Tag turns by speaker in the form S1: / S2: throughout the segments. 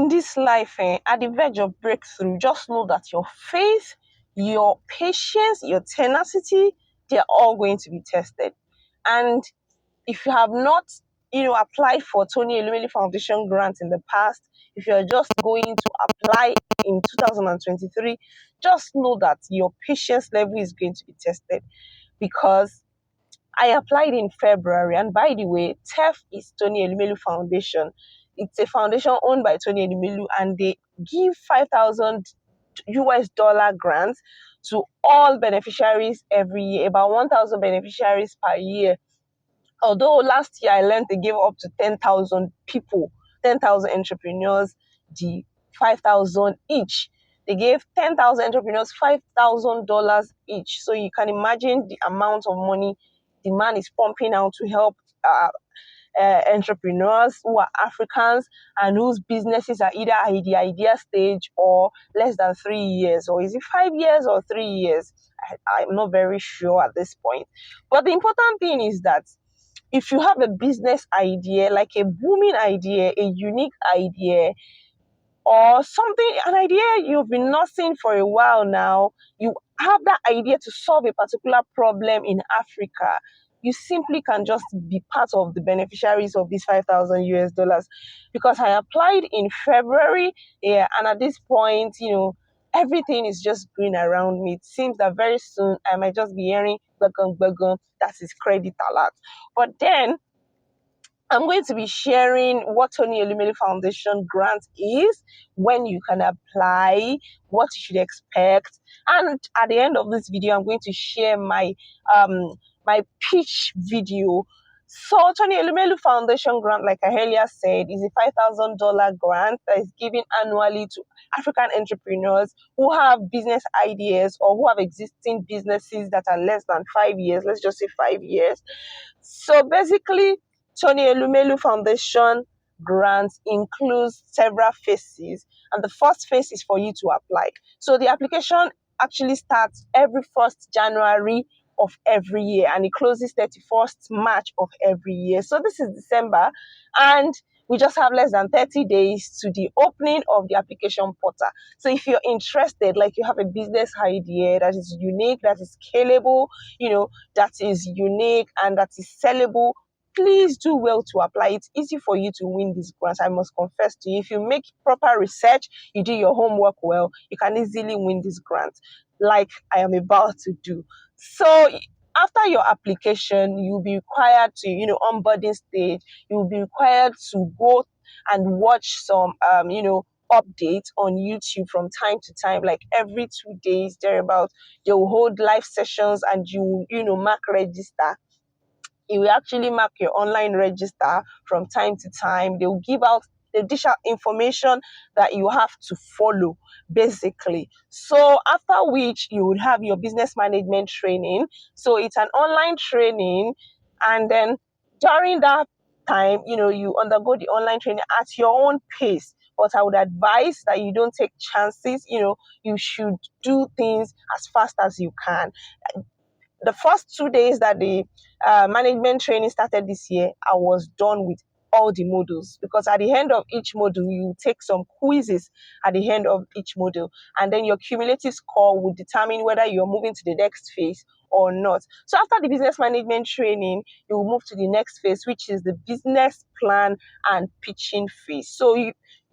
S1: in this life, at the verge of breakthrough, just know that your faith, your patience, your tenacity, they're all going to be tested. And if you have not, applied for Tony Elumelu Foundation grant in the past, if you're just going to apply in 2023, just know that your patience level is going to be tested, because I applied in February. And by the way, tef is Tony Elumelu Foundation. It's a foundation owned by Tony Elumelu, and they give 5,000 US dollar grants to all beneficiaries every year, about 1,000 beneficiaries per year. Although last year I learned they gave up to 10,000 people, 10,000 entrepreneurs, the 5,000 each. They gave 10,000 entrepreneurs $5,000 each. So you can imagine the amount of money the man is pumping out to help entrepreneurs who are Africans and whose businesses are either at the idea stage or less than 3 years, or is it 5 years or 3 years? I'm not very sure at this point. But the important thing is that if you have a business idea, like a booming idea, a unique idea, or something, an idea you've been nursing for a while now, you have that idea to solve a particular problem in Africa, you simply can just be part of the beneficiaries of these 5,000 US dollars. Because I applied in February, yeah, and at this point, everything is just green around me. It seems that very soon I might just be hearing bagun, that is credit alert. But then I'm going to be sharing what Tony Elumelu Foundation grant is, when you can apply, what you should expect, and at the end of this video, I'm going to share my pitch video. So Tony Elumelu Foundation grant, like I earlier said, is a $5,000 grant that is given annually to African entrepreneurs who have business ideas or who have existing businesses that are less than 5 years. Let's just say 5 years. So basically, Tony Elumelu Foundation grants includes several phases, and the first phase is for you to apply. So the application actually starts every 1st January of every year, and it closes 31st March of every year. So this is December, and we just have less than 30 days to the opening of the application portal. So if you're interested, like you have a business idea that is unique, that is scalable, that is unique and that is sellable, please do well to apply. It's easy for you to win these grants, I must confess to you. If you make proper research, you do your homework well, you can easily win these grants, like I am about to do. So after your application, you'll be required to, onboarding stage, you'll be required to go and watch some, updates on YouTube from time to time, like every 2 days, thereabout. They will hold live sessions, and you mark register. You will actually mark your online register from time to time. They will give out additional information that you have to follow, basically. So after which, you would have your business management training. So it's an online training, and then during that time, you undergo the online training at your own pace. But I would advise that you don't take chances. You should do things as fast as you can. The first 2 days that the management training started this year, I was done with all the modules, because at the end of each module, you take some quizzes at the end of each module, and then your cumulative score will determine whether you're moving to the next phase or not. So after the business management training, you will move to the next phase, which is the business plan and pitching phase. So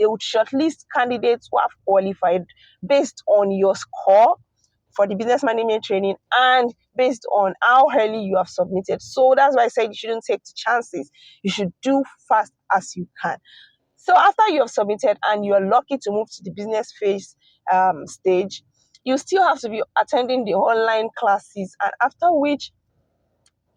S1: they would shortlist candidates who have qualified based on your score for the business management training and based on how early you have submitted. So that's why I said you shouldn't take chances. You should do fast as you can. So after you have submitted and you are lucky to move to the business phase stage, you still have to be attending the online classes, and after which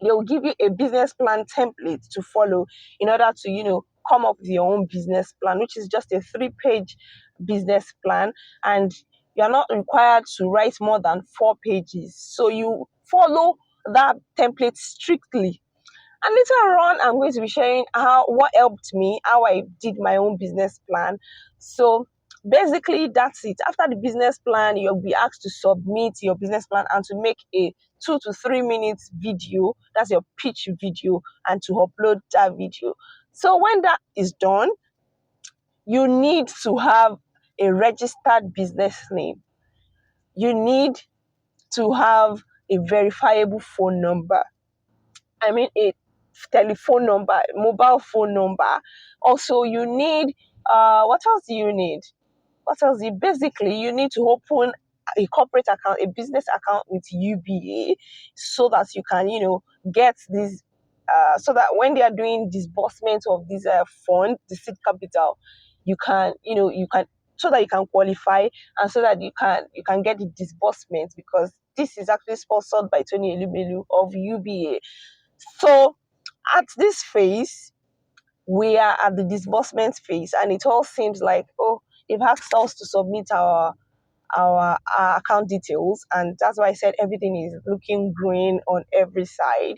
S1: they will give you a business plan template to follow in order to, come up with your own business plan, which is just a 3-page business plan, and you're not required to write more than 4 pages. So you follow that template strictly. And later on, I'm going to be sharing what helped me, how I did my own business plan. So basically, that's it. After the business plan, you'll be asked to submit your business plan and to make a 2 to 3 minutes video. That's your pitch video, and to upload that video. So when that is done, you need to have a registered business name. You need to have a verifiable phone number. I mean, a telephone number, mobile phone number. Also, you need, what else do you need? What else? Basically, you need to open a corporate account, a business account with UBA, so that you can, get this. So that when they are doing disbursement of this fund, the seed capital, you can, so that you can qualify, and so that you can get the disbursement, because this is actually sponsored by Tony Elumelu of UBA. So at this phase, we are at the disbursement phase, and it all seems like, oh, they've asked us to submit our account details, and that's why I said everything is looking green on every side.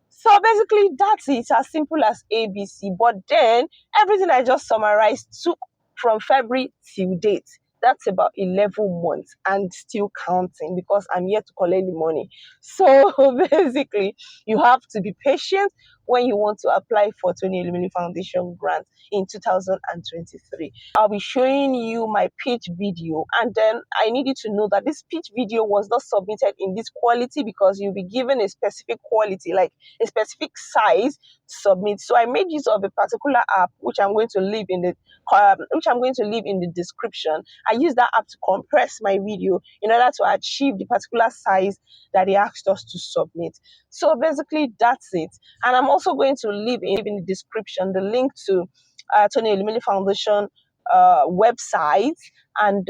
S1: So basically, that's it, as simple as ABC. But then everything I just summarized took from February till date. That's about 11 months and still counting, because I'm here to collect the money. So basically, you have to be patient when you want to apply for Tony Elumelu Foundation grant in 2023. I'll be showing you my pitch video, and then I need you to know that this pitch video was not submitted in this quality, because you'll be given a specific quality, like a specific size to submit. So I made use of a particular app, which I'm going to leave in the description. I use that app to compress my video in order to achieve the particular size that they asked us to submit. So basically, that's it. And I'm also going to leave in the description the link to Tony Elumelu Foundation website, and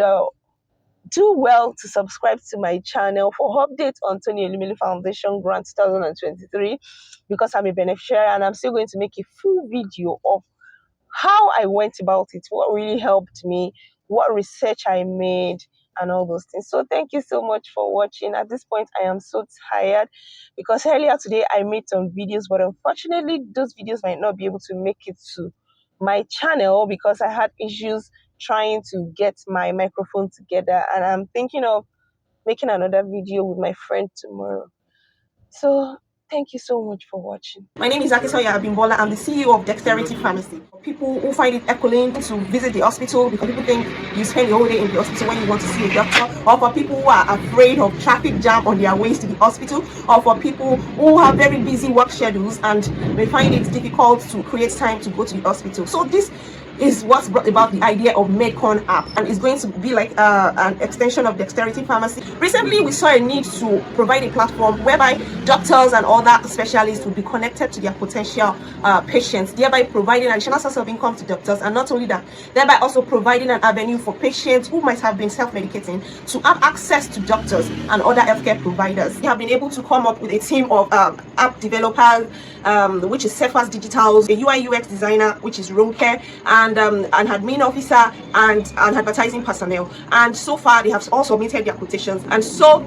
S1: do well to subscribe to my channel for updates on Tony Elumelu Foundation Grant 2023, because I'm a beneficiary, and I'm still going to make a full video of how I went about it, what really helped me, what research I made, and all those things. So thank you so much for watching. At this point, I am so tired, because earlier today I made some videos, but unfortunately those videos might not be able to make it to my channel, because I had issues trying to get my microphone together, and I'm thinking of making another video with my friend tomorrow. So thank you so much for watching.
S2: My name is Akisoya Abimbola. I'm the CEO of Dexterity Pharmacy. People who find it echoing to visit the hospital because people think you spend your whole day in the hospital when you want to see a doctor, or for people who are afraid of traffic jam on their ways to the hospital, or for people who have very busy work schedules and may find it difficult to create time to go to the hospital. So this is what's brought about the idea of Medcon app, and it's going to be like an extension of Dexterity Pharmacy. Recently, we saw a need to provide a platform whereby doctors and other specialists would be connected to their potential patients, thereby providing an additional source of income to doctors, and not only that, thereby also providing an avenue for patients who might have been self-medicating to have access to doctors and other healthcare providers. We have been able to come up with a team of app developers, which is Cephas Digitals, a UI UX designer, which is Ronke, and an admin officer, and an advertising personnel. And so far they have all submitted their quotations, and so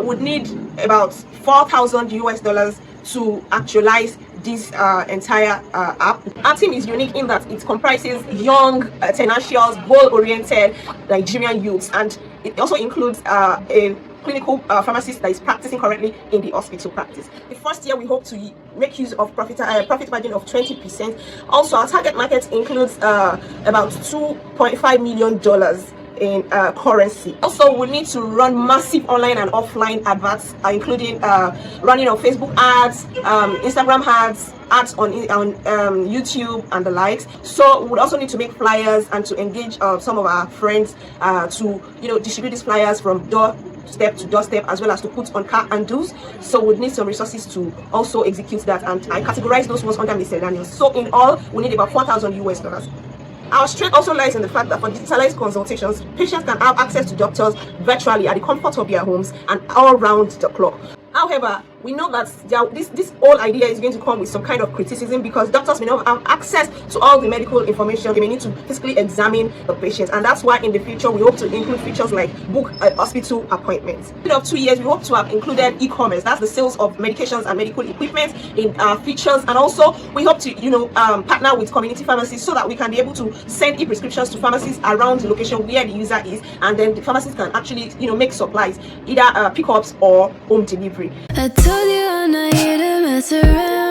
S2: would need about $4,000 to actualize this entire app. Our team is unique in that it comprises young, tenacious, goal-oriented Nigerian youths, and it also includes a clinical pharmacist that is practicing currently in the hospital practice. The first year we hope to make use of profit margin of 20%. Also, our target market includes about $2.5 million in currency. Also, we need to run massive online and offline adverts, including running on Facebook ads, Instagram ads on YouTube and the likes. So we would also need to make flyers and to engage some of our friends to distribute these flyers from doorstep to doorstep, as well as to put on car handles. So we need some resources to also execute that, and I categorize those ones under miscellaneous. So in all, we need about $4,000. Our strength also lies in the fact that for digitalized consultations, patients can have access to doctors virtually at the comfort of their homes and all round the clock. However, we know that this whole idea is going to come with some kind of criticism, because doctors may not have access to all the medical information. They may need to physically examine the patient, and that's why in the future we hope to include features like book hospital appointments. In of 2 years, we hope to have included e-commerce, that's the sales of medications and medical equipment, in features, and also we hope to partner with community pharmacies so that we can be able to send e-prescriptions to pharmacies around the location where the user is, and then the pharmacies can actually make supplies, either pickups or home delivery.
S3: I told you I'm not here to mess around.